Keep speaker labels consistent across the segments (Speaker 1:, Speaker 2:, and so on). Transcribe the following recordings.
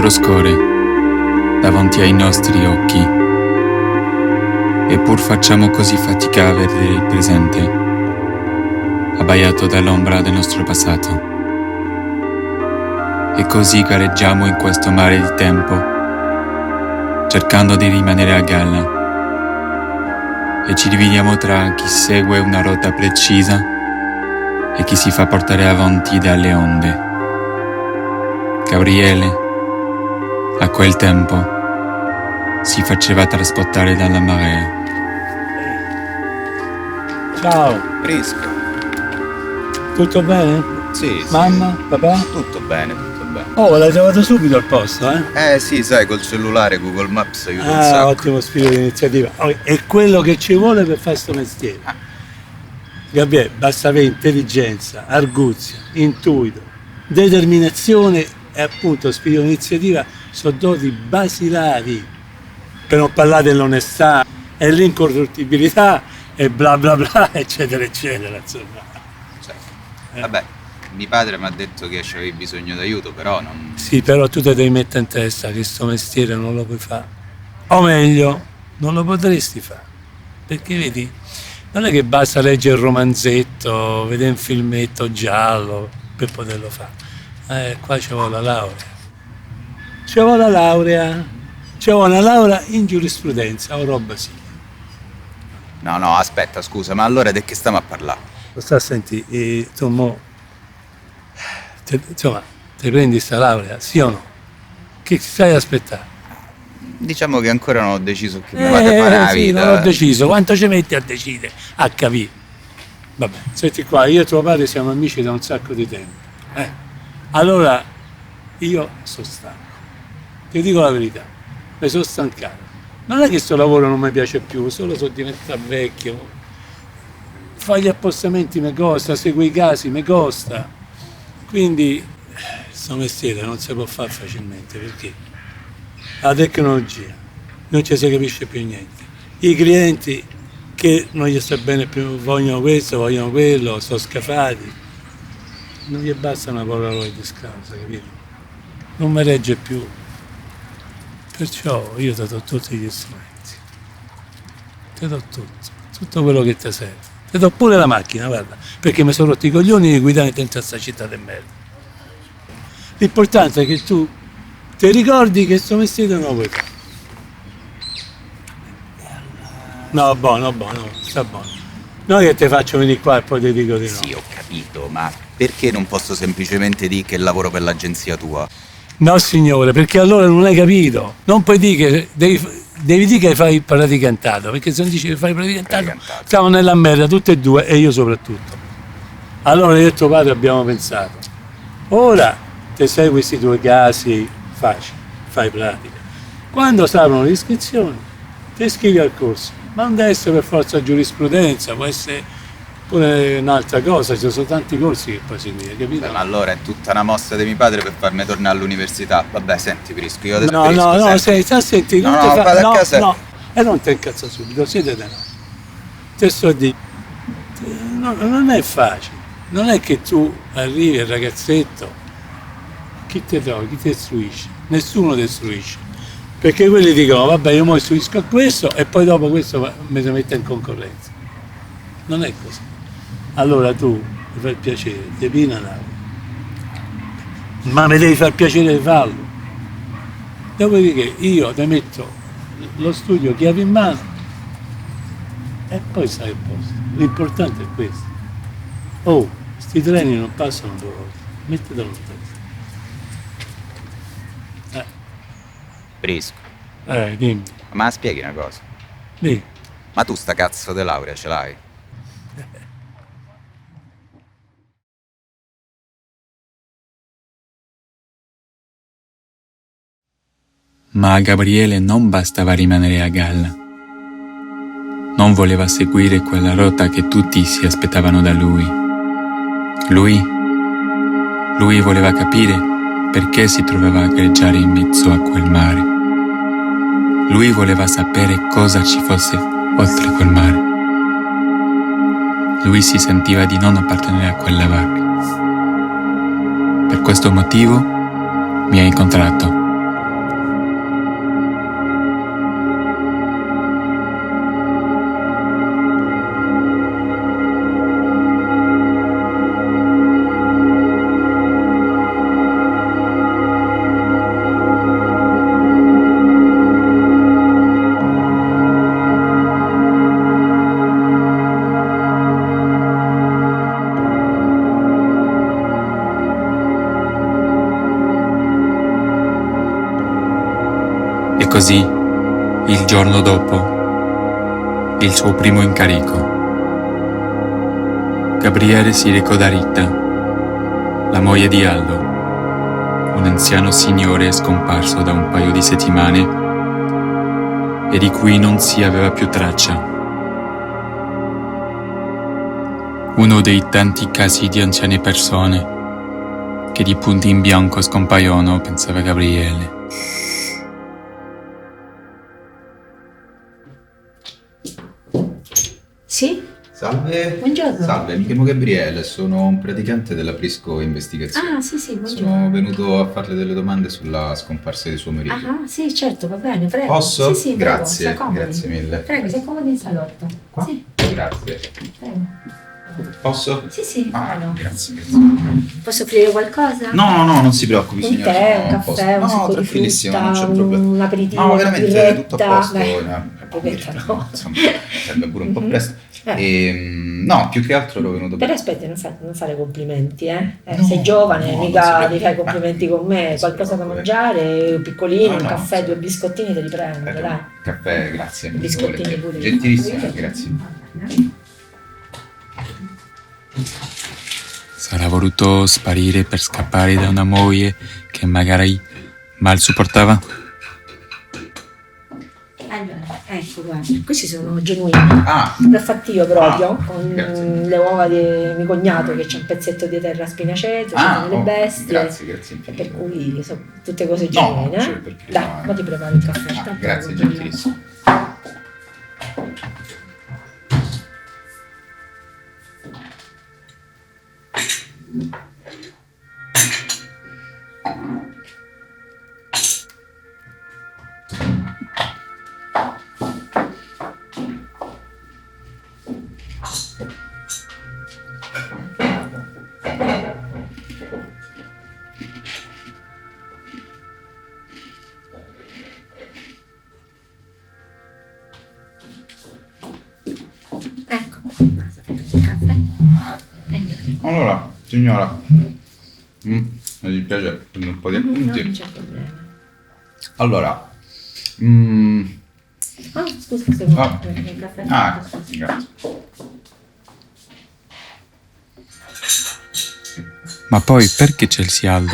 Speaker 1: l'altro scorre davanti ai nostri occhi, eppur facciamo così fatica a vedere il presente, abbagliato dall'ombra del nostro passato. E così gareggiamo in questo mare di tempo, cercando di rimanere a galla, e ci dividiamo tra chi segue una rotta precisa e chi si fa portare avanti dalle onde. Gabriele, a quel tempo, si faceva trasportare dalla marea.
Speaker 2: Ciao,
Speaker 3: Prisco.
Speaker 2: tutto bene?
Speaker 3: Sì,
Speaker 2: Mamma, papà?
Speaker 3: tutto bene, tutto bene.
Speaker 2: Oh, l'hai trovato subito al posto, eh?
Speaker 3: Sì, sai, col cellulare Google Maps aiuta un
Speaker 2: Ah,
Speaker 3: sacco.
Speaker 2: ottimo spirito di iniziativa. Oh, è quello che ci vuole per fare sto mestiere. Gabriele, basta avere intelligenza, arguzia, intuito, determinazione e appunto spirito di iniziativa sono doti basilari. Per non parlare dell'onestà e l'incorruttibilità e bla bla bla, eccetera, eccetera, insomma.
Speaker 3: Certo. Vabbè, mio padre mi ha detto che avevi bisogno d'aiuto, però non...
Speaker 2: Sì, però tu ti devi mettere in testa che sto mestiere non lo puoi fare. O meglio, non lo potresti fare. Perché vedi, non è che basta leggere il romanzetto, vedere un filmetto giallo per poterlo fare. Qua ci vuole la laurea. Ci vuole la laurea. Ci vuole una laurea in giurisprudenza o roba sì.
Speaker 3: No, aspetta, scusa, ma allora di che stiamo a parlare?
Speaker 2: Lo sta a sentire, tu mo, insomma, ti prendi sta laurea, sì o no? Che stai ad aspettare?
Speaker 3: Diciamo che ancora non ho deciso che mi vado a fare la
Speaker 2: Sì,
Speaker 3: vita.
Speaker 2: non ho deciso. Quanto ci metti a decidere? A capire. Vabbè, senti qua, io e tuo padre siamo amici da un sacco di tempo. Allora, io sono stanco. Ti dico la verità, mi sono stancato. Non è che sto lavoro non mi piace più, solo sono diventato vecchio. Fare gli appostamenti mi costa, segui i casi mi costa. Quindi, sto mestiere non si può fare facilmente, perché la tecnologia, non ci si capisce più niente. I clienti che non gli sta bene più, vogliono questo, vogliono quello, sono scafati. Non gli basta una Polaroid di scausa, capito? Non mi regge più. Perciò io ti do tutti gli strumenti. Ti do tutto quello che ti serve. Ti do pure la macchina, guarda, perché mi sono rotti i coglioni di guidare dentro questa città di merda. L'importante è che tu ti ricordi che sto mestiere non lo vuoi fare. No, buono, sta buono. Non che ti faccio venire qua e poi ti dico di no.
Speaker 3: Sì, ho capito, ma perché non posso semplicemente dire che lavoro per l'agenzia tua?
Speaker 2: No signore, perché allora non hai capito. Non puoi dire che devi dire che fai il praticantato, perché se non dici che fai il praticantato siamo nella merda tutti e due e io soprattutto. Allora io e tuo padre abbiamo pensato, ora ti segui questi due casi facili, fai pratica. Quando saranno le iscrizioni ti iscrivi al corso, ma non deve essere per forza giurisprudenza, può essere pure un'altra cosa, ci sono tanti corsi che puoi seguire, capito?
Speaker 3: Beh, ma allora è tutta una mossa di mio padre per farmi tornare all'università. Vabbè, senti Prisco, io adesso
Speaker 2: No, senti,
Speaker 3: No,
Speaker 2: non ti
Speaker 3: vado a casa.
Speaker 2: No, e non ti incazza subito, siete no. Te sto di. Non è facile, non è che tu arrivi al ragazzetto, chi ti trovi, chi ti istruisce? Nessuno ti istruisce. Perché quelli dicono, vabbè, io mo istruisco a questo e poi dopo questo mi si mette in concorrenza. Non è così. Allora tu mi fai il piacere, ti pina laurea. Ma mi devi far piacere di farlo. Dopodiché io ti metto lo studio chiave in mano e poi stai a posto. L'importante è questo. Oh, sti treni non passano due volte. Mettetelo in testa.
Speaker 3: Prisco,
Speaker 2: Dimmi.
Speaker 3: ma spieghi una cosa.
Speaker 2: Dimmi.
Speaker 3: Ma tu sta cazzo di laurea ce l'hai?
Speaker 1: Ma a Gabriele non bastava rimanere a galla. Non voleva seguire quella rotta che tutti si aspettavano da lui. Lui voleva capire perché si trovava a gareggiare in mezzo a quel mare. Lui voleva sapere cosa ci fosse oltre quel mare. Lui si sentiva di non appartenere a quella barca. Per questo motivo mi ha incontrato così, il giorno dopo, il suo primo incarico, Gabriele si recò da Rita, la moglie di Aldo, un anziano signore scomparso da un paio di settimane e di cui non si aveva più traccia. Uno dei tanti casi di anziane persone che di punto in bianco scompaiono, pensava Gabriele.
Speaker 4: Sì?
Speaker 3: Salve.
Speaker 4: Buongiorno.
Speaker 3: Salve, mi chiamo Gabriele, sono un praticante della Prisco Investigazioni.
Speaker 4: Ah, sì,
Speaker 3: Sono
Speaker 4: buongiorno.
Speaker 3: venuto a farle delle domande sulla scomparsa di suo marito.
Speaker 4: Ah, sì, certo, va bene, prego.
Speaker 3: Posso?
Speaker 4: Sì, prego,
Speaker 3: Grazie,
Speaker 4: si accomodi.
Speaker 3: grazie mille.
Speaker 4: Prego, si accomodi in salotto.
Speaker 3: Qua?
Speaker 4: Sì,
Speaker 3: Grazie.
Speaker 4: prego.
Speaker 3: Posso?
Speaker 4: Sì,
Speaker 3: Ah,
Speaker 4: prego.
Speaker 3: grazie.
Speaker 4: Posso offrire qualcosa?
Speaker 3: No, non si preoccupi,
Speaker 4: Un
Speaker 3: signora.
Speaker 4: tè,
Speaker 3: sono
Speaker 4: un
Speaker 3: a posto.
Speaker 4: caffè, un
Speaker 3: No,
Speaker 4: succo di
Speaker 3: tranquillissimo,
Speaker 4: frutta,
Speaker 3: non c'è problema.
Speaker 4: un aperitivo,
Speaker 3: No,
Speaker 4: una
Speaker 3: veramente,
Speaker 4: birretta.
Speaker 3: tutto a posto.
Speaker 4: Beh,
Speaker 3: no,
Speaker 4: birretta no.
Speaker 3: Insomma, serve pure un po' presto.
Speaker 4: Eh.
Speaker 3: No, più che altro ero venuto
Speaker 4: Però aspetti, non fare complimenti, eh?
Speaker 3: No,
Speaker 4: sei giovane,
Speaker 3: no, non
Speaker 4: mica
Speaker 3: si
Speaker 4: ti fai complimenti con me,
Speaker 3: non si
Speaker 4: qualcosa da
Speaker 3: preoccupi.
Speaker 4: mangiare, piccolino,
Speaker 3: No,
Speaker 4: un
Speaker 3: no,
Speaker 4: caffè,
Speaker 3: sì.
Speaker 4: 2 biscottini te li prendo, dai.
Speaker 3: Caffè, grazie.
Speaker 4: Biscottini pure.
Speaker 3: Gentilissima, grazie.
Speaker 1: Sarà voluto sparire per scappare da una moglie che magari mal sopportava?
Speaker 4: Allora, ecco, guarda, questi sono genuini.
Speaker 3: Ah,
Speaker 4: L'ho fatti io proprio,
Speaker 3: Ah,
Speaker 4: con
Speaker 3: grazie.
Speaker 4: le uova di mio cognato che c'è un pezzetto di terra spinaceto, ci sono le bestie.
Speaker 3: grazie
Speaker 4: E
Speaker 3: infinite.
Speaker 4: per cui sono tutte cose
Speaker 3: No,
Speaker 4: genuine.
Speaker 3: cioè, perché
Speaker 4: Dai,
Speaker 3: no,
Speaker 4: ma ti preparo il caffè.
Speaker 3: Ah,
Speaker 4: tanto
Speaker 3: grazie,
Speaker 4: lo voglio.
Speaker 3: gentilissimo.
Speaker 4: Ecco, basta, il caffè.
Speaker 3: Allora, signora, mi dispiace prendere un po' di
Speaker 4: No,
Speaker 3: appunti.
Speaker 4: non c'è problema.
Speaker 3: Allora,
Speaker 4: Ah, scusa, se vuoi
Speaker 3: Ah.
Speaker 4: il caffè.
Speaker 3: grazie.
Speaker 1: Ma poi perché Chelsea Aldo?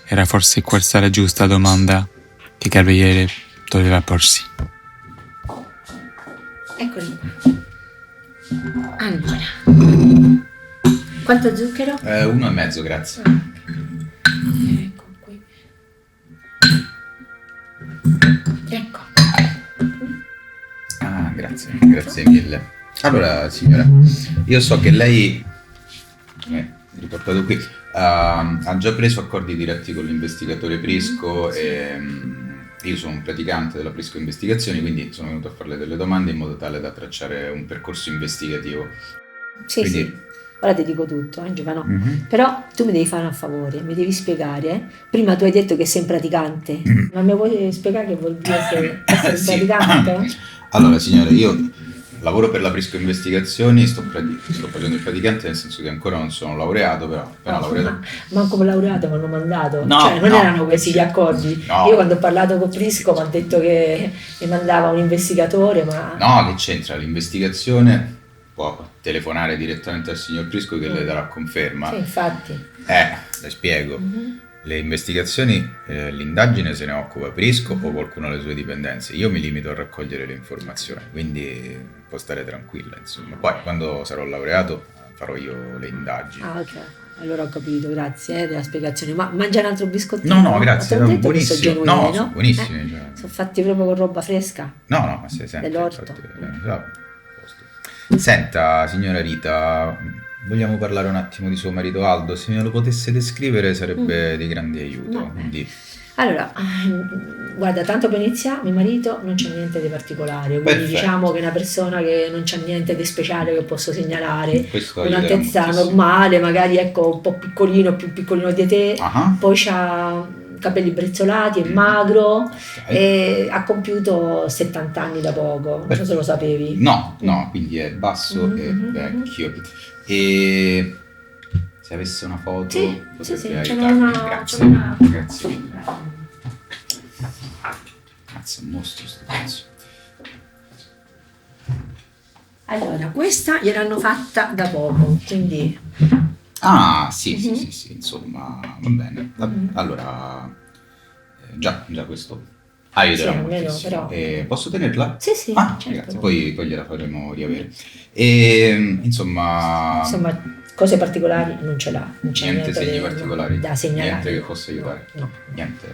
Speaker 1: Era forse questa la giusta domanda che Gabriele doveva porsi.
Speaker 4: Eccoli qua. Allora, quanto zucchero?
Speaker 3: 1,5, grazie.
Speaker 4: Ecco qui. Ecco.
Speaker 3: Ah, grazie mille. Allora, signora, io so che lei, riportato qui, ha già preso accordi diretti con l'investigatore Prisco e io sono un praticante della Prisco Investigazioni, quindi sono venuto a farle delle domande in modo tale da tracciare un percorso investigativo.
Speaker 4: Sì,
Speaker 3: Quindi-
Speaker 4: sì. Ora ti dico tutto, Giovanni.
Speaker 3: Mhm.
Speaker 4: Però tu mi devi fare un favore, mi devi spiegare. Prima tu hai detto che sei un praticante, ma mi vuoi spiegare che vuol dire essere un
Speaker 3: Sì.
Speaker 4: praticante?
Speaker 3: Allora, signore, io lavoro per la Prisco Investigazioni, sto facendo il praticante nel senso che ancora non sono laureato, però appena laureato.
Speaker 4: Manco per laureato mi hanno mandato,
Speaker 3: No,
Speaker 4: cioè non
Speaker 3: no.
Speaker 4: erano questi gli accordi.
Speaker 3: No.
Speaker 4: Io quando ho parlato con Prisco mi hanno detto che mi mandava un investigatore, ma
Speaker 3: No, che c'entra? L'investigazione può telefonare direttamente al signor Prisco che le darà conferma.
Speaker 4: sì, infatti.
Speaker 3: Le spiego. Le investigazioni, l'indagine se ne occupa Prisco o qualcuno alle sue dipendenze. Io mi limito a raccogliere le informazioni, quindi può stare tranquilla, insomma. Poi quando sarò laureato farò io le indagini.
Speaker 4: Ah, ok. Allora ho capito, grazie della spiegazione. Ma mangia un altro biscottino?
Speaker 3: No, grazie,
Speaker 4: Te l'ho detto che
Speaker 3: buonissimo.
Speaker 4: sono genuini,
Speaker 3: No,
Speaker 4: no?
Speaker 3: sono buonissimi. Cioè.
Speaker 4: Sono fatti proprio con roba fresca.
Speaker 3: No, ma si sente.
Speaker 4: Dell'orto.
Speaker 3: infatti, a posto. Senta, signora Rita, vogliamo parlare un attimo di suo marito Aldo? Se me lo potesse descrivere sarebbe di grande aiuto.
Speaker 4: Vabbè.
Speaker 3: Quindi,
Speaker 4: Allora, guarda, tanto per iniziare, mio marito non c'è niente di particolare, quindi
Speaker 3: Perfetto.
Speaker 4: diciamo che è una persona che non c'ha niente di speciale che posso segnalare,
Speaker 3: questo aiuterà
Speaker 4: un'altezza
Speaker 3: moltissimo.
Speaker 4: normale, magari ecco un po' piccolino, più piccolino di te,
Speaker 3: Ah,
Speaker 4: poi c'ha capelli brizzolati, è magro
Speaker 3: ok.
Speaker 4: e ha compiuto 70 anni da poco, non so se lo sapevi.
Speaker 3: No, quindi è basso e
Speaker 4: Mhm.
Speaker 3: vecchio. E se avesse una foto
Speaker 4: Sì,
Speaker 3: potrebbe
Speaker 4: sì, ce
Speaker 3: aiutarmi.
Speaker 4: n'è una.
Speaker 3: Grazie. Grazie mille. Mazza, un mostro sto pezzo.
Speaker 4: Allora, questa gliel'hanno fatta da poco, quindi
Speaker 3: Ah, sì, sì, insomma, va bene. Allora, già questo aiuterà
Speaker 4: sì, almeno
Speaker 3: moltissimo.
Speaker 4: però.
Speaker 3: Posso tenerla?
Speaker 4: Sì,
Speaker 3: Ah,
Speaker 4: certo.
Speaker 3: grazie, poi gliela faremo riavere. E, insomma,
Speaker 4: Insomma, cose particolari non ce l'ha, non c'è
Speaker 3: niente
Speaker 4: niente
Speaker 3: segni
Speaker 4: da-
Speaker 3: particolari,
Speaker 4: da segnalare.
Speaker 3: niente che possa
Speaker 4: No,
Speaker 3: aiutare.
Speaker 4: no.
Speaker 3: Niente,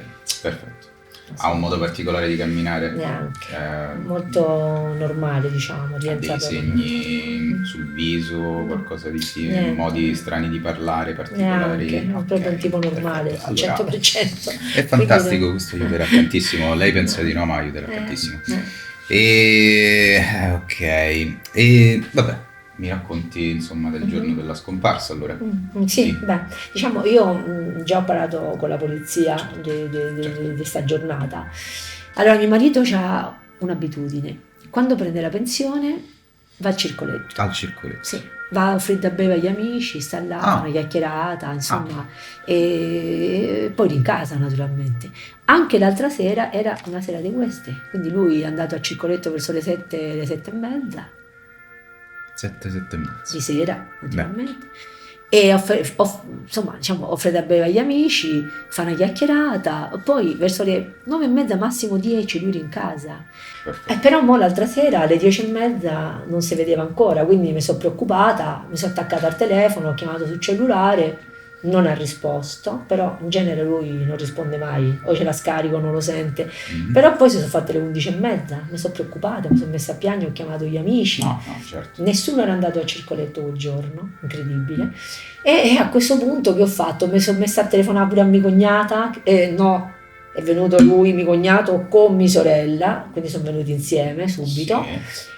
Speaker 3: perfetto. Ha un modo particolare di camminare?
Speaker 4: Neanche.
Speaker 3: Eh,
Speaker 4: Molto normale, diciamo,
Speaker 3: ha
Speaker 4: rientra
Speaker 3: dei
Speaker 4: proprio.
Speaker 3: segni sul viso, qualcosa di simile,
Speaker 4: Niente.
Speaker 3: modi strani di parlare particolari?
Speaker 4: Neanche, è
Speaker 3: Ok,
Speaker 4: proprio un tipo normale,
Speaker 3: perfetto.
Speaker 4: al
Speaker 3: Allora,
Speaker 4: 100%.
Speaker 3: è fantastico, questo aiuterà tantissimo. Lei pensa di no, ma aiuterà tantissimo. Ok, e vabbè, mi racconti insomma del giorno della scomparsa allora?
Speaker 4: Sì, beh, diciamo io già ho parlato con la polizia di questa giornata. Allora, mio marito ha un'abitudine: quando prende la pensione va al circoletto.
Speaker 3: Al circoletto.
Speaker 4: Sì, va a offrire da bere agli amici, sta là, fa una chiacchierata, insomma, e poi rincasa naturalmente. Anche l'altra sera era una sera di queste, quindi lui è andato al circoletto verso le 7 e mezza
Speaker 3: 7 e mezzo.
Speaker 4: di sera, naturalmente. E insomma, diciamo, offre da bere agli amici, fa una chiacchierata, poi verso le 9 e mezza, massimo 10, lui rincasa.
Speaker 3: Perfetto.
Speaker 4: Però mo l'altra sera alle 10 e mezza non si vedeva ancora, quindi mi sono preoccupata, mi sono attaccata al telefono, ho chiamato sul cellulare, non ha risposto, però in genere lui non risponde mai, o ce la scarico, non lo sente. Però poi si sono fatte le 11 e mezza, mi sono preoccupata, mi sono messa a piangere, ho chiamato gli amici.
Speaker 3: No, certo.
Speaker 4: Nessuno era andato al circoletto quel giorno, incredibile. E a questo punto che ho fatto? Mi sono messa a telefonare pure a mia cognata, no, è venuto lui, mio cognato, con mia sorella, quindi sono venuti insieme subito.
Speaker 3: Sì.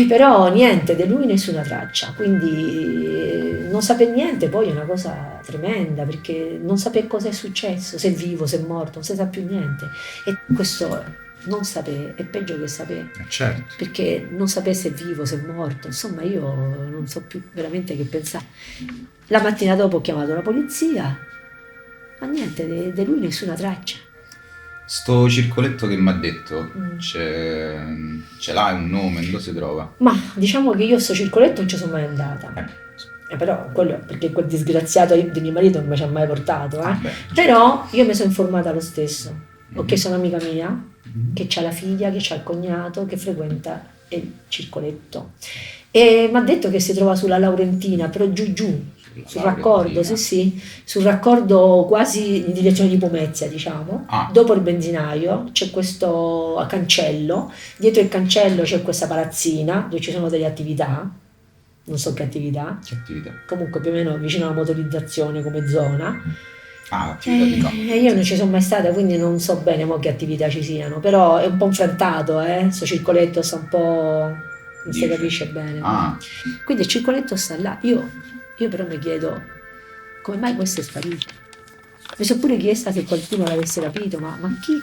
Speaker 4: Però niente, di lui nessuna traccia, quindi non sapere niente poi è una cosa tremenda, perché non sapere cosa è successo, se è vivo, se è morto, non si sa più niente. E questo non sapere è peggio che sapere.
Speaker 3: Certo.
Speaker 4: Perché non sapere se è vivo, se è morto, insomma io non so più veramente che pensare. La mattina dopo ho chiamato la polizia, ma niente, di lui nessuna traccia.
Speaker 3: Sto circoletto che mi ha detto, ce l'ha un nome, dove si trova?
Speaker 4: Ma diciamo che io a sto circoletto non ci sono mai andata. Però quello perché quel disgraziato di mio marito non mi ci ha mai portato. Però io mi sono informata lo stesso. Ho chiesto a un'amica mia che ha la figlia, che ha il cognato, che frequenta il circoletto. E mi ha detto che si trova sulla Laurentina, però giù, sul raccordo, sì, sul raccordo quasi in direzione di Pomezia, diciamo. Dopo il benzinaio c'è questo cancello, dietro il cancello c'è questa palazzina dove ci sono delle attività, non so che attività.
Speaker 3: Che attività?
Speaker 4: Comunque più o meno vicino alla motorizzazione come zona.
Speaker 3: Attività di campo.
Speaker 4: E io non ci sono mai stata, quindi non so bene mo che attività ci siano, però è un po' infrantato, sto circoletto sta un po'... non si capisce bene. Quindi il circoletto sta là. Io però mi chiedo come mai questo è sparito. Mi sono pure chiesta se qualcuno l'avesse rapito, ma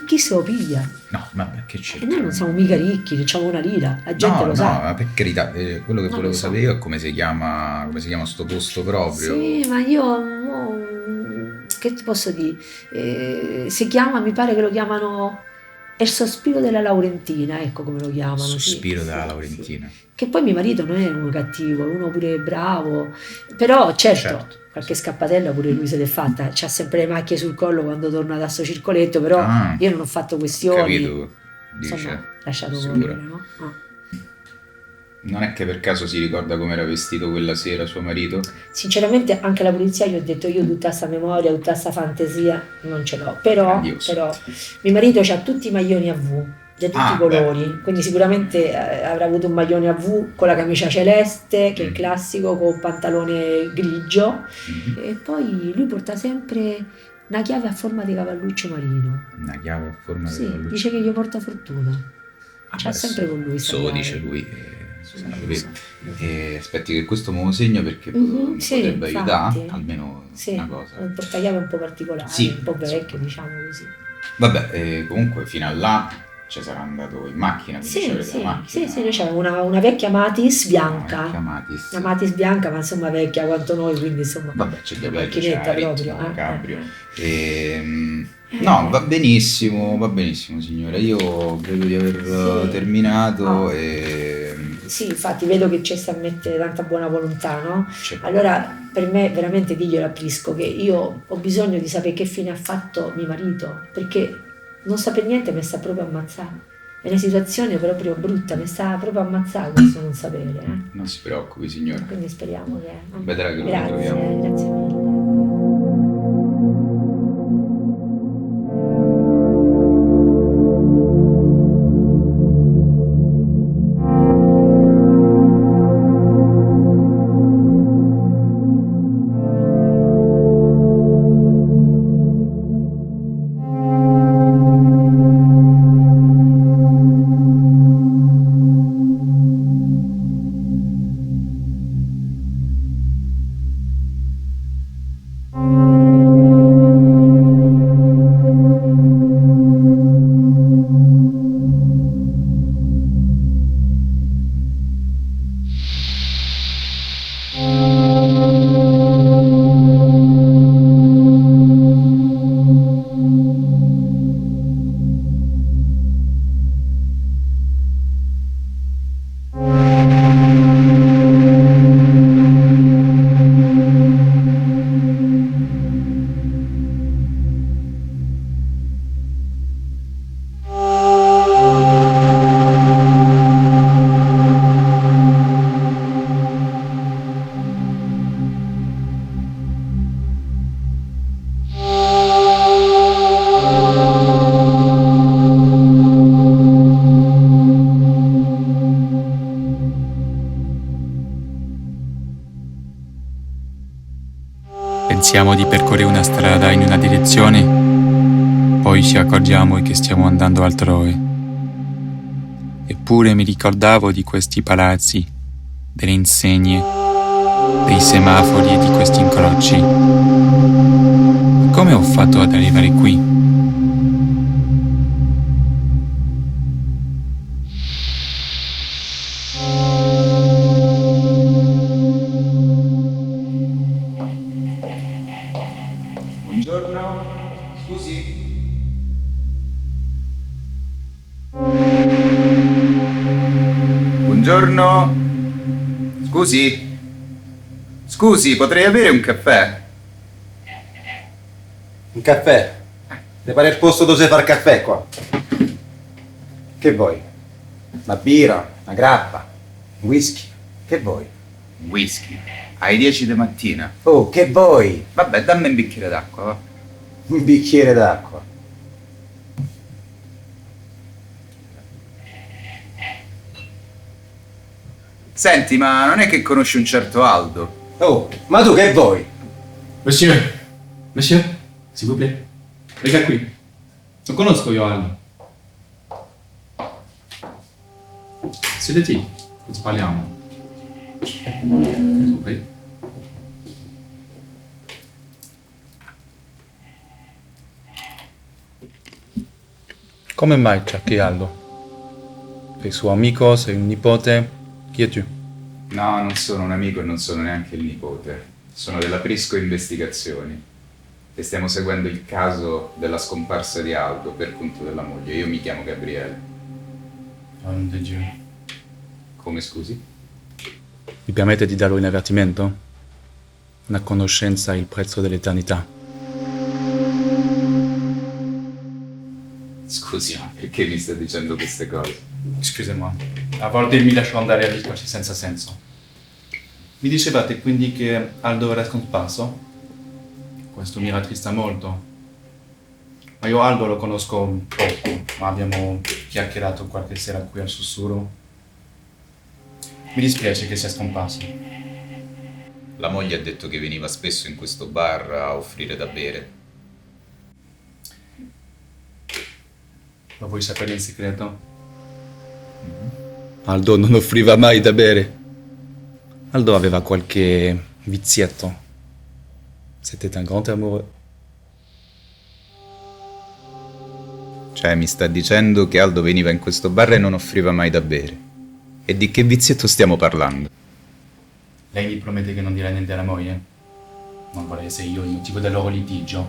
Speaker 4: chi se lo piglia?
Speaker 3: No, vabbè, che c'è?
Speaker 4: E noi non siamo mica ricchi, facciamo una lira, la gente lo sa.
Speaker 3: No, per carità, quello che volevo sapere io è come si chiama sto posto proprio.
Speaker 4: Sì, ma che ti posso dire? Si chiama, mi pare che lo chiamano il sospiro della Laurentina, ecco come lo chiamano.
Speaker 3: Sospiro della Laurentina.
Speaker 4: Sì. Che poi mio marito non è uno cattivo, è uno pure bravo, però certo. Qualche scappatella pure lui se l'è fatta, c'ha sempre le macchie sul collo quando torna da sto circoletto, però io non ho fatto questioni.
Speaker 3: Capito, dice.
Speaker 4: Insomma, lasciato correre, no?
Speaker 3: Non è che per caso si ricorda come era vestito quella sera suo marito?
Speaker 4: Sinceramente anche alla polizia gli ho detto io tutta sta memoria, tutta sta fantasia non ce l'ho, però mio marito ha tutti i maglioni a V, di tutti i colori, quindi sicuramente avrà avuto un maglione a V con la camicia celeste, che è il classico, con il pantalone grigio, e poi lui porta sempre una chiave a forma di cavalluccio marino.
Speaker 3: Una chiave a forma di cavalluccio?
Speaker 4: Dice che gli porta fortuna. C'ha sempre con lui.
Speaker 3: Lo dice lui. Aspetti che questo me lo segno perché potrebbe aiutare, almeno una cosa.
Speaker 4: Un portachiave un po' particolare, un po' vecchio, diciamo così.
Speaker 3: Vabbè, comunque fino a là ci sarà andato in macchina, quindi
Speaker 4: Sì,
Speaker 3: c'avete
Speaker 4: sì,
Speaker 3: la macchina.
Speaker 4: sì, noi c'avevamo una vecchia Matis bianca.
Speaker 3: Vecchia Matis.
Speaker 4: Una Matis bianca, ma insomma vecchia quanto noi, quindi insomma.
Speaker 3: Vabbè, c'è
Speaker 4: una
Speaker 3: Gabriele,
Speaker 4: macchinetta
Speaker 3: c'è
Speaker 4: proprio.
Speaker 3: un cabrio. No, va benissimo signore. Io credo di aver
Speaker 4: Sì.
Speaker 3: terminato
Speaker 4: No.
Speaker 3: e
Speaker 4: Sì, infatti vedo che ci sta a mettere tanta buona volontà, no?
Speaker 3: c'è-
Speaker 4: Allora, per me veramente diglielo a Prisco che io ho bisogno di sapere che fine ha fatto mio marito, perché non sa per niente, mi sta proprio ammazzando. È una situazione proprio brutta, mi sta proprio ammazzando questo non sapere.
Speaker 3: non si preoccupi signora.
Speaker 4: Quindi speriamo che.
Speaker 3: Vedrà che lo
Speaker 4: Grazie,
Speaker 3: troviamo.
Speaker 4: grazie mille.
Speaker 1: Pensiamo di percorrere una strada in una direzione, poi ci accorgiamo che stiamo andando altrove. Eppure mi ricordavo di questi palazzi, delle insegne, dei semafori e di questi incroci. Come ho fatto ad arrivare qui?
Speaker 3: Buongiorno, scusi. Buongiorno. Scusi, potrei avere un caffè?
Speaker 5: Un caffè? Le pare il posto dove si fa il caffè qua? Che vuoi? Una birra? Una grappa? Un whisky? Che vuoi?
Speaker 3: Whisky. Alle 10 di mattina.
Speaker 5: Oh, che vuoi?
Speaker 3: Vabbè, dammi un bicchiere d'acqua, va.
Speaker 5: Un bicchiere d'acqua.
Speaker 3: Senti, ma non è che conosci un certo Aldo?
Speaker 5: Oh, ma tu che vuoi?
Speaker 6: Monsieur, s'il vous plaît. Venga qui. Non conosco io Aldo. Sediti, così parliamo. Ok?
Speaker 7: Come mai cerchi Aldo? Sei suo amico, sei un nipote? Chi è tu?
Speaker 3: No, non sono un amico e non sono neanche il nipote. Sono della Prisco Investigazioni e stiamo seguendo il caso della scomparsa di Aldo per conto della moglie. Io mi chiamo Gabriele.
Speaker 7: Non ti giuro.
Speaker 3: Come scusi?
Speaker 7: Mi permette di darlo in avvertimento? Una conoscenza è il prezzo dell'eternità.
Speaker 3: Scusi, ma perché mi sta dicendo queste cose?
Speaker 7: Excusez-moi. A volte mi lascio andare a discorsi senza senso. Mi dicevate quindi che Aldo era scomparso? Questo mi rattrista molto. Ma io Aldo lo conosco poco, ma abbiamo chiacchierato qualche sera qui al sussurro. Mi dispiace che sia scomparso.
Speaker 3: La moglie ha detto che veniva spesso in questo bar a offrire da bere.
Speaker 7: Lo vuoi sapere in segreto? Aldo non offriva mai da bere. Aldo aveva qualche vizietto. C'était un grand amoureux.
Speaker 3: Cioè, mi sta dicendo che Aldo veniva in questo bar e non offriva mai da bere. E di che vizietto stiamo parlando?
Speaker 7: Lei mi promette che non dirà niente alla moglie? Non vorrei essere io il motivo del loro litigio.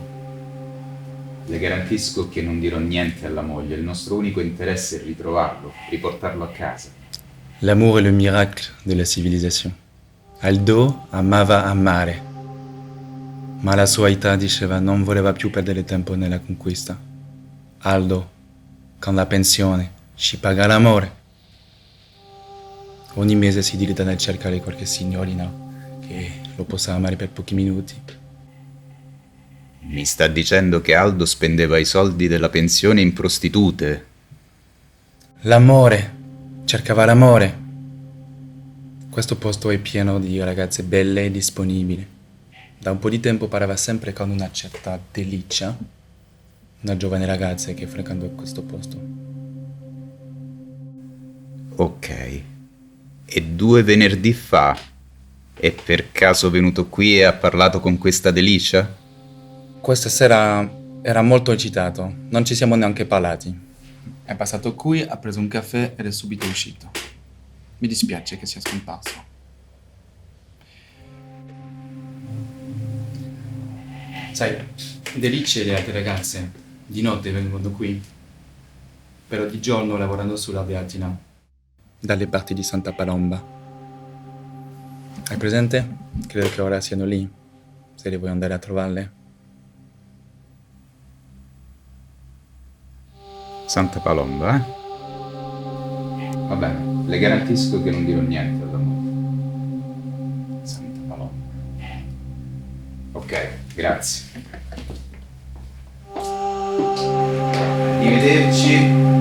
Speaker 3: Le garantisco che non dirò niente alla moglie. Il nostro unico interesse è ritrovarlo, riportarlo a casa.
Speaker 6: L'amour est le miracle de la civilisation. Aldo amava amare, ma alla sua età diceva non voleva più perdere tempo nella conquista. Aldo, con la pensione, ci paga l'amore. Ogni mese si dirida nel cercare qualche signorina che lo possa amare per pochi minuti.
Speaker 3: Mi sta dicendo che Aldo spendeva i soldi della pensione in prostitute.
Speaker 6: L'amore, cercava l'amore. Questo posto è pieno di ragazze belle e disponibili. Da un po' di tempo parlava sempre con una certa Delicia, una giovane ragazza che frequenta questo posto.
Speaker 3: Ok. E 2 venerdì fa è per caso venuto qui e ha parlato con questa Delicia?
Speaker 6: Questa sera era molto eccitato, non ci siamo neanche parlati. È passato qui, ha preso un caffè ed è subito uscito. Mi dispiace che sia scomparso.
Speaker 7: Sai, Delice e le altre ragazze di notte vengono qui, però di giorno lavorano sulla Beatina.
Speaker 6: Dalle parti di Santa Palomba. Hai presente? Credo che ora siano lì, se le vuoi andare a trovarle.
Speaker 3: Santa Palomba, eh? Va bene, le garantisco che non dirò niente alla moglie. Santa Palomba. Ok, grazie. Arrivederci.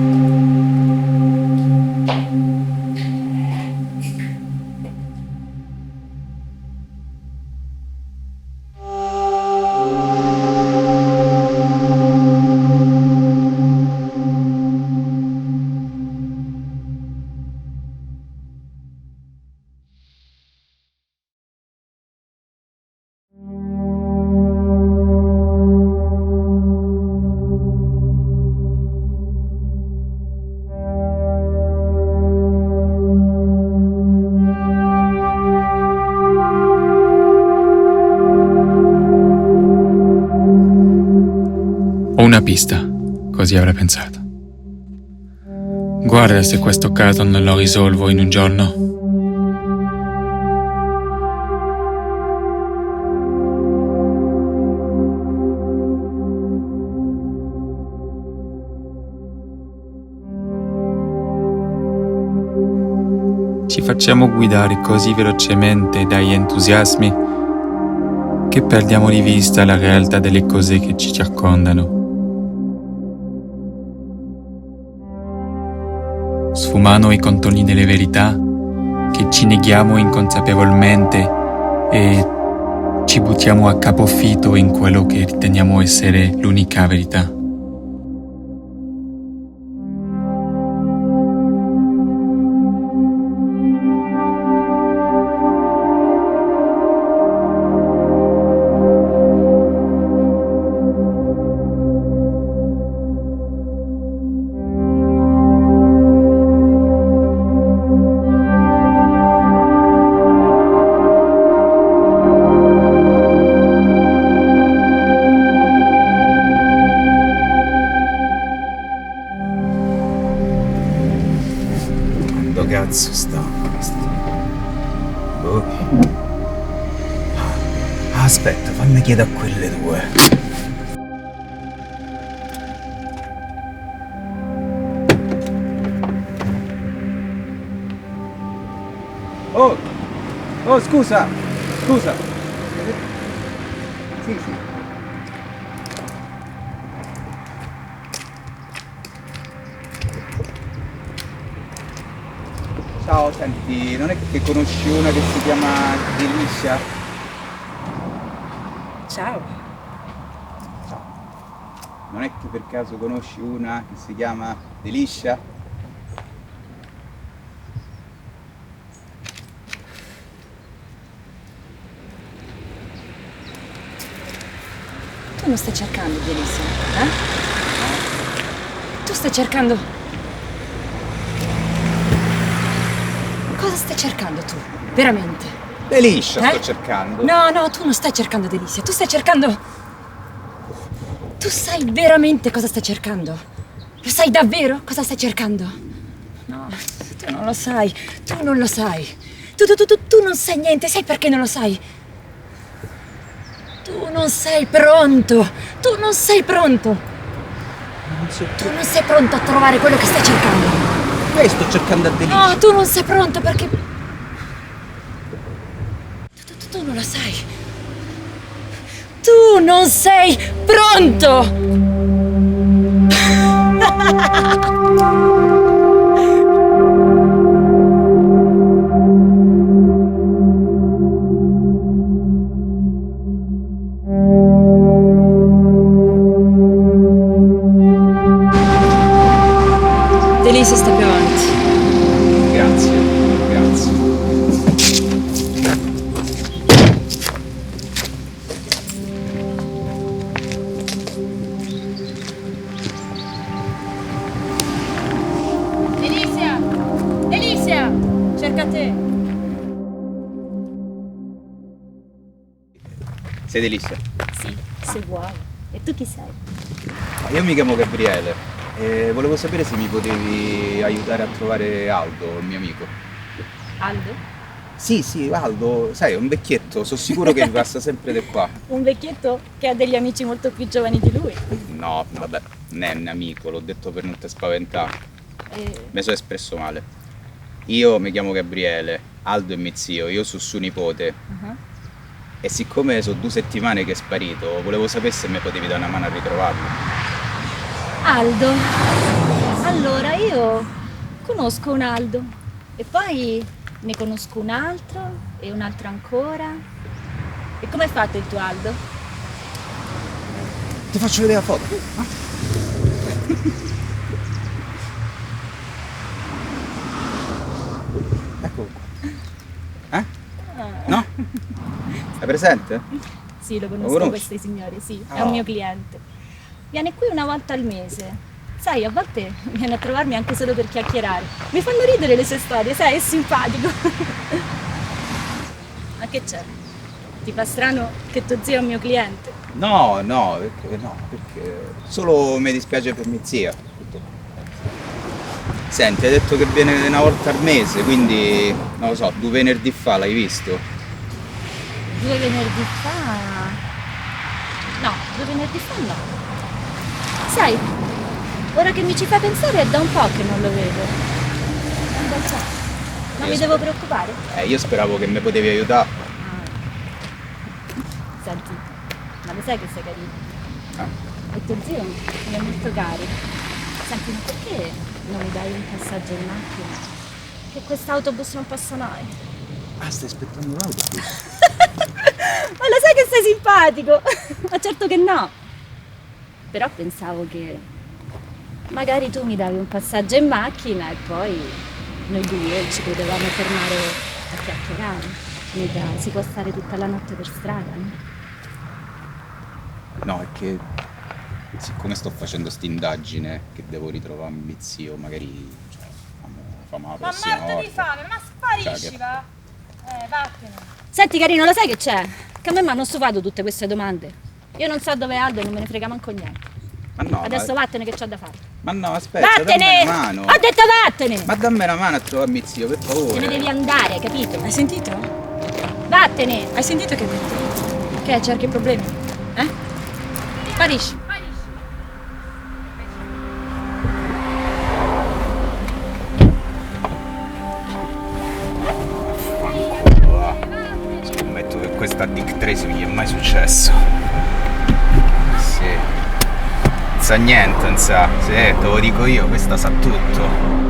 Speaker 1: Ho una pista, così avrei pensato. Guarda se questo caso non lo risolvo in un giorno. Ci facciamo guidare così velocemente dagli entusiasmi che perdiamo di vista la realtà delle cose che ci circondano. Sfumano i contorni delle verità che ci neghiamo inconsapevolmente e ci buttiamo a capofitto in quello che riteniamo essere l'unica verità.
Speaker 3: Cazzo sta questo? Boh. Aspetta, fammi chiedere a quelle 2.
Speaker 5: Oh, scusa. Sì. Ciao, senti, non è che conosci una che si chiama Delicia?
Speaker 4: Ciao.
Speaker 5: Non è che per caso conosci una che si chiama Delicia?
Speaker 8: Tu non stai cercando, Delicia, eh? Tu stai cercando... Cosa stai cercando tu? Veramente?
Speaker 5: Deliscia sto cercando.
Speaker 8: No, tu non stai cercando Delicia. Tu stai cercando... Tu sai veramente cosa stai cercando? Lo sai davvero cosa stai cercando? No, tu non lo sai. Tu non lo sai. Tu non sai niente. Sai perché non lo sai? Tu non sei pronto. Tu non sei pronto. Tu non sei pronto a trovare quello che stai cercando.
Speaker 5: Sto cercando a Delicia.
Speaker 8: No, tu non sei pronto perché... Tu non lo sai. Tu non sei pronto! Delicia sta più avanti.
Speaker 5: Grazie.
Speaker 8: Delicia! Cerca te!
Speaker 5: Sei Delicia?
Speaker 9: Sì, se vuoi. E tu chi sei?
Speaker 5: Io mi chiamo Gabriele e volevo sapere se mi potevi aiutare a trovare Aldo, il mio amico.
Speaker 9: Aldo?
Speaker 5: Sì, Aldo, sai, è un vecchietto, sono sicuro che passa sempre di qua.
Speaker 9: Un vecchietto che ha degli amici molto più giovani di lui.
Speaker 5: No, vabbè, non è un amico, l'ho detto per non te spaventare. Mi sono espresso male. Io mi chiamo Gabriele, Aldo è mio zio, io sono suo nipote. E siccome sono 2 settimane che è sparito, volevo sapere se mi potevi dare una mano a ritrovarlo.
Speaker 9: Aldo? Allora, io conosco un Aldo. E poi ne conosco un altro e un altro ancora. E com'è fatto il tuo Aldo?
Speaker 5: Ti faccio vedere la foto. Ecco qua. No? È presente?
Speaker 9: Sì, lo
Speaker 5: Lo
Speaker 9: conosco
Speaker 5: conosci?
Speaker 9: questi signori, sì, è un mio cliente. Viene qui una volta al mese. Sai, a volte viene a trovarmi anche solo per chiacchierare. Mi fanno ridere le sue storie, sai, è simpatico. Ma che c'è? Ti fa strano che tuo zio è un mio cliente?
Speaker 5: No, perché solo mi dispiace per mia zia. Tutto. Senti, hai detto che viene una volta al mese, quindi non lo so, 2 venerdì fa l'hai visto?
Speaker 9: 2 venerdì fa? No, 2 venerdì fa no. Sai, ora che mi ci fai pensare è da un po' che non lo vedo. Non lo so. Non mi devo preoccupare?
Speaker 5: Io speravo che mi potevi aiutare.
Speaker 9: Senti, ma lo sai che sei carino?
Speaker 5: Ah.
Speaker 9: E tuo zio mi è molto caro. Senti, ma perché non mi dai un passaggio in macchina? Che quest'autobus non passa mai.
Speaker 5: Ah, stai aspettando l'autobus?
Speaker 9: Ma lo sai che sei simpatico? Ma certo che no. Però pensavo che magari tu mi davi un passaggio in macchina e poi noi 2 ci potevamo fermare a chiacchierare. Mica si può stare tutta la notte per strada, no?
Speaker 5: No, è che siccome sto facendo st'indagine che devo ritrovare mio zio, magari famo la prossima volta.
Speaker 10: di fame, ma sparisci,
Speaker 5: Cioè,
Speaker 10: va? Vattene.
Speaker 9: Senti carino, lo sai che c'è? Che a me mi hanno stufato tutte queste domande. Io non so dove è Aldo e non me ne frega manco niente.
Speaker 5: Ma no,
Speaker 9: Adesso vattene che c'ho da fare.
Speaker 5: ma no, aspetta,
Speaker 9: Vattene!
Speaker 5: dammi una mano.
Speaker 9: Ho detto vattene!
Speaker 5: Ma dammi una mano a trovare mio zio, per favore.
Speaker 9: Te ne devi andare, hai capito?
Speaker 8: Hai sentito?
Speaker 9: Vattene!
Speaker 8: Hai sentito che ha detto?
Speaker 9: Che cerchi problemi? Sparisci.
Speaker 5: Scommetto che questa Dick Tracy non gli è mai successo. Sì. Non sa niente, non sa. Sì, te lo dico io, questa sa tutto.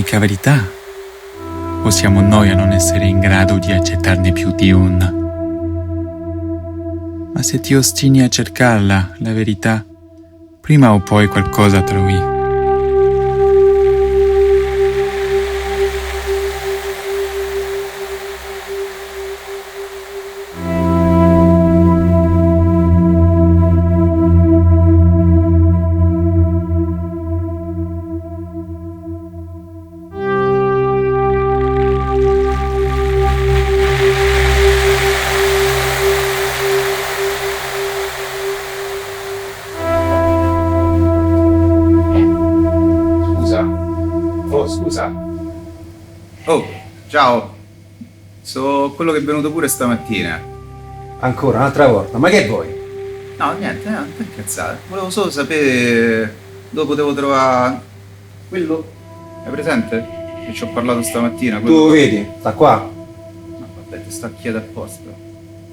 Speaker 1: l'unica verità? O siamo noi a non essere in grado di accettarne più di una? Ma se ti ostini a cercarla, la verità, prima o poi qualcosa trovi.
Speaker 5: Scusa. Oh, ciao. So quello che è venuto pure stamattina.
Speaker 11: Ancora, un'altra volta. Ma che vuoi?
Speaker 5: No, niente, non ti incazzare. Volevo solo sapere dove potevo trovare quello. Hai presente? Che ci ho parlato stamattina.
Speaker 11: Tu vedi, sta qua.
Speaker 5: No, vabbè, ti sta a chiedere apposta.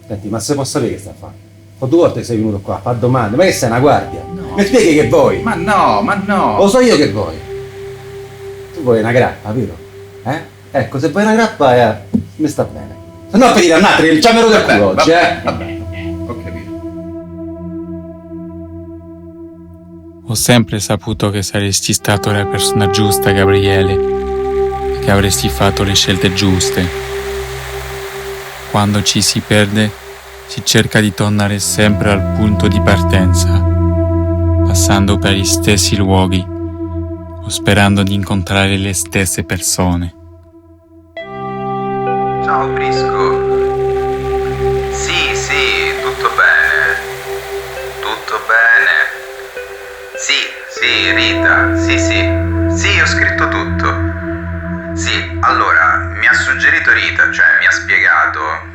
Speaker 11: Senti, ma se posso sapere che sta a fare? Ho 2 volte che sei venuto qua, fa domande. Ma che sei una guardia?
Speaker 5: No.
Speaker 11: Mi spieghi che vuoi?
Speaker 5: Ma no.
Speaker 11: Lo so io che vuoi. Tu vuoi una grappa, vero? Ecco, se vuoi una grappa, mi sta bene. Se no per dire a Natri, il ciamero del culo oggi,
Speaker 5: Vabbè, ho capito.
Speaker 1: Ho sempre saputo che saresti stato la persona giusta, Gabriele, e che avresti fatto le scelte giuste. Quando ci si perde, si cerca di tornare sempre al punto di partenza, passando per gli stessi luoghi o sperando di incontrare le stesse persone.
Speaker 3: Ciao Prisco. Sì, tutto bene. Tutto bene. Sì, Rita. Sì, ho scritto tutto. Sì, allora, mi ha suggerito Rita, cioè mi ha spiegato.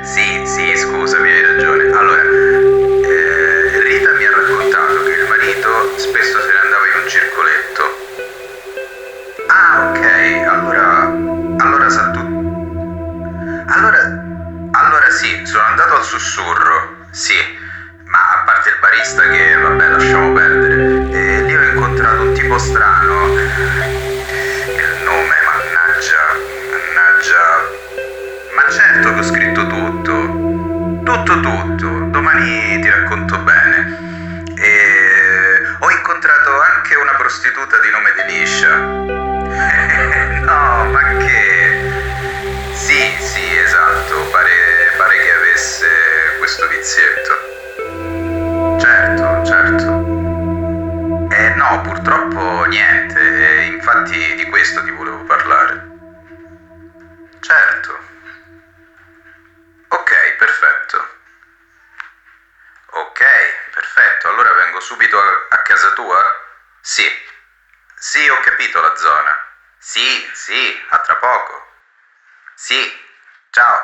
Speaker 3: Sì, scusami, hai ragione. Allora, Rita mi ha raccontato che il marito spesso se ne andava in un circoletto. Ah, ok, allora sa tutto. Allora sì, sono andato al sussurro, sì, ma a parte il barista che, vabbè, lasciamo perdere, lì ho incontrato un tipo strano, il nome, mannaggia, ma certo che ho scritto tutto, domani ti racconto bene, ho incontrato anche una prostituta di nome Deliscia. No, ma che... Sì, esatto, pare che avesse questo vizietto. Certo. No, purtroppo niente, infatti di questo ti volevo parlare. Certo. Ok, perfetto, allora vengo subito a casa tua? Sì, ho capito la zona. Sì, a tra poco. Sì, ciao.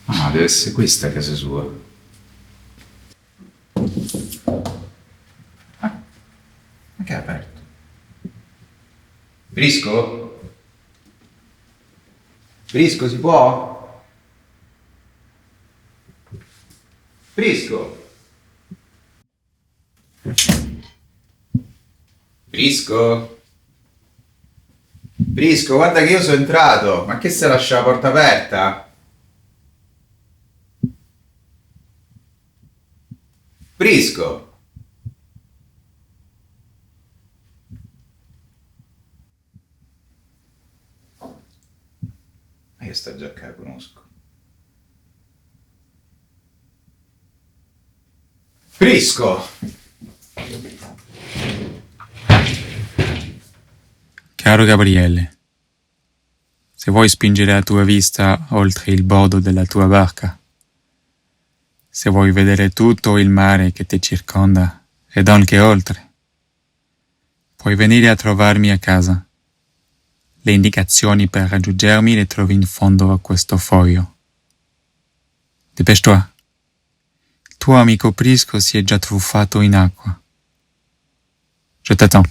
Speaker 3: Ah, deve essere questa casa sua. Ah, ma che è aperto? Prisco, si può? Prisco, guarda che io sono entrato. Ma che se lascia la porta aperta? Prisco. Ma io sta giacca la conosco. Prisco.
Speaker 1: Caro Gabriele, se vuoi spingere la tua vista oltre il bordo della tua barca, se vuoi vedere tutto il mare che ti circonda ed anche oltre, puoi venire a trovarmi a casa. Le indicazioni per raggiungermi le trovi in fondo a questo foglio. Dépêche-toi. Il tuo amico Prisco si è già truffato in acqua. Je t'attends.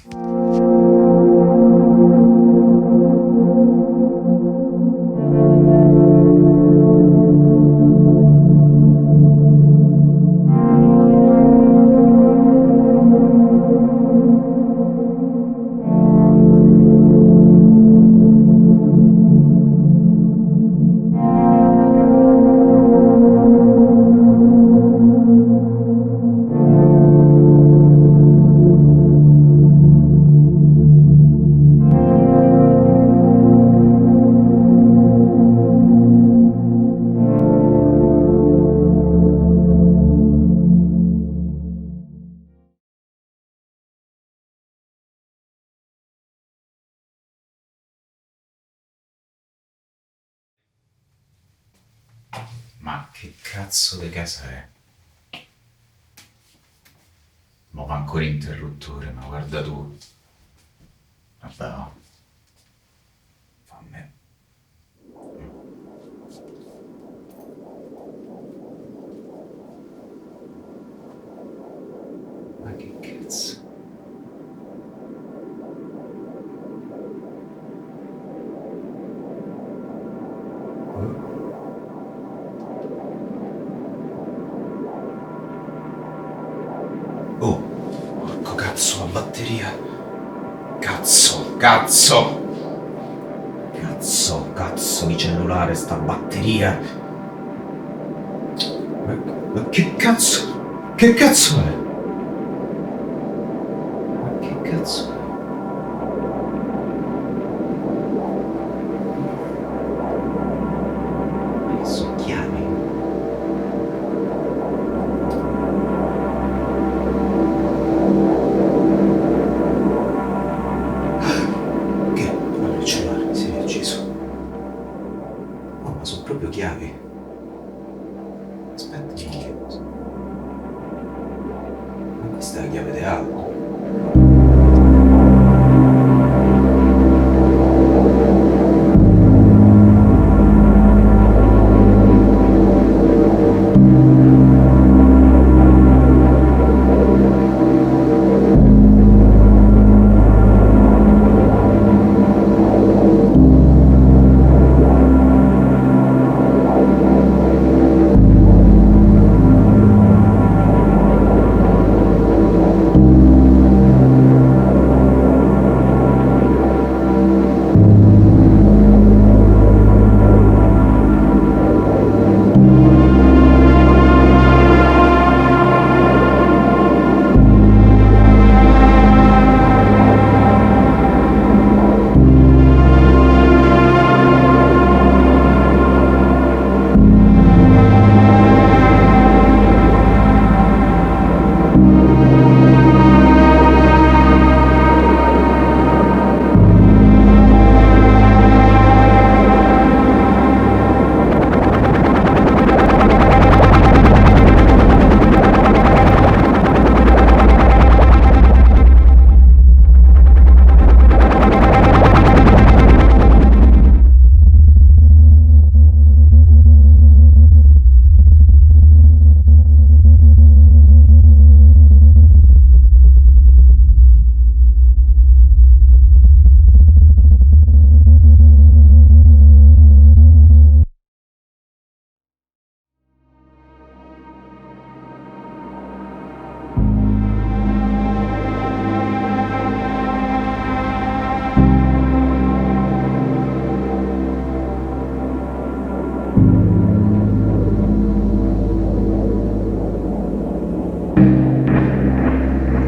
Speaker 3: Ma che cazzo di casa è? Ma va ancora interruttore, ma guarda tu. Vabbè, no. Fammi. Ma che cazzo? Oh, porco cazzo, la batteria. Cazzo di cellulare, sta batteria. Ma che cazzo? Che cazzo è? Ma che cazzo è? Ma che sono chiavi? Il cellulare si è acceso. Oh, ma sono proprio chiavi. Aspetta, che cosa? Ma questa è la chiave di Aldo.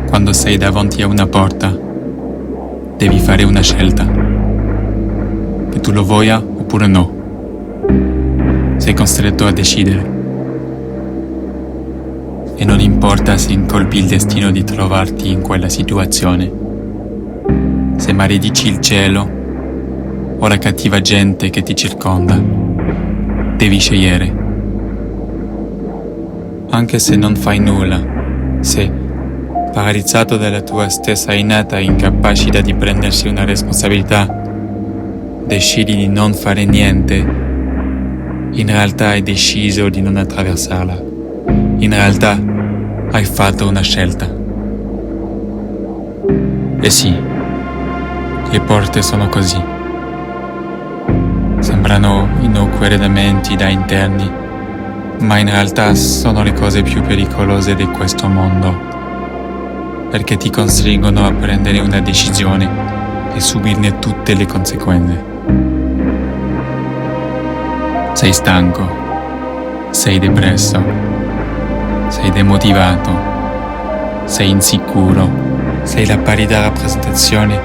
Speaker 1: Quando sei davanti a una porta, devi fare una scelta. Che tu lo voglia oppure no. Sei costretto a decidere. E non importa se incolpi il destino di trovarti in quella situazione. Se maledici il cielo o la cattiva gente che ti circonda, devi scegliere. Anche se non fai nulla, se paralizzato dalla tua stessa innata incapacità di prendersi una responsabilità, decidi di non fare niente, in realtà hai deciso di non attraversarla. In realtà hai fatto una scelta. E sì, le porte sono così. Sembrano innocui arredamenti da interni, ma in realtà sono le cose più pericolose di questo mondo, perché ti costringono a prendere una decisione e subirne tutte le conseguenze. Sei stanco, sei depresso, sei demotivato, sei insicuro, sei la pallida rappresentazione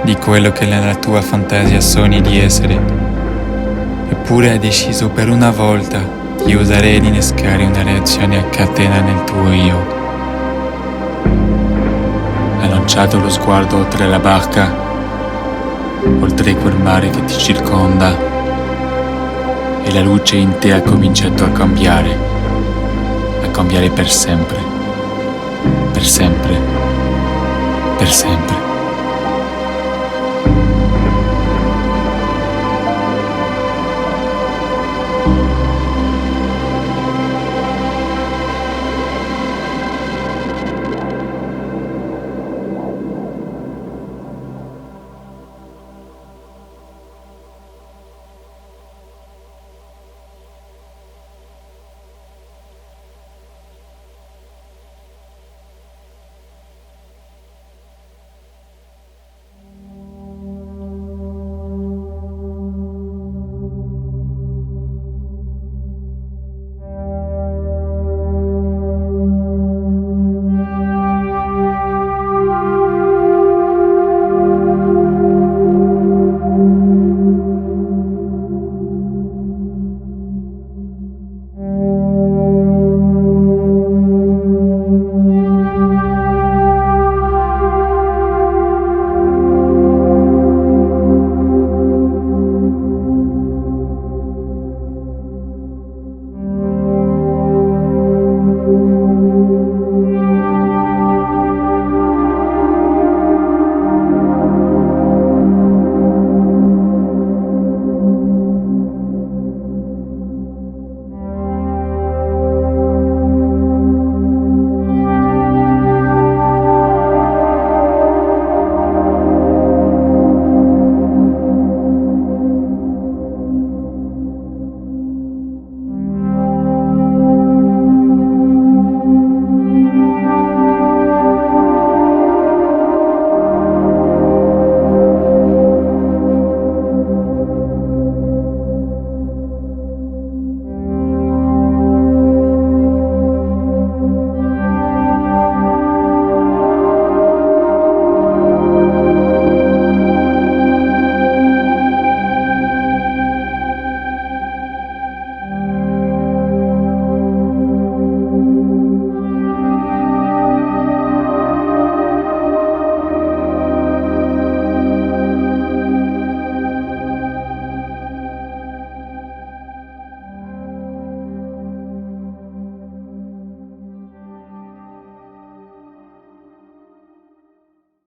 Speaker 1: di quello che nella tua fantasia sogni di essere. Eppure hai deciso per una volta di usare ed innescare una reazione a catena nel tuo io. Hai lanciato lo sguardo oltre la barca, oltre quel mare che ti circonda, e la luce in te ha cominciato a cambiare per sempre, per sempre, per sempre.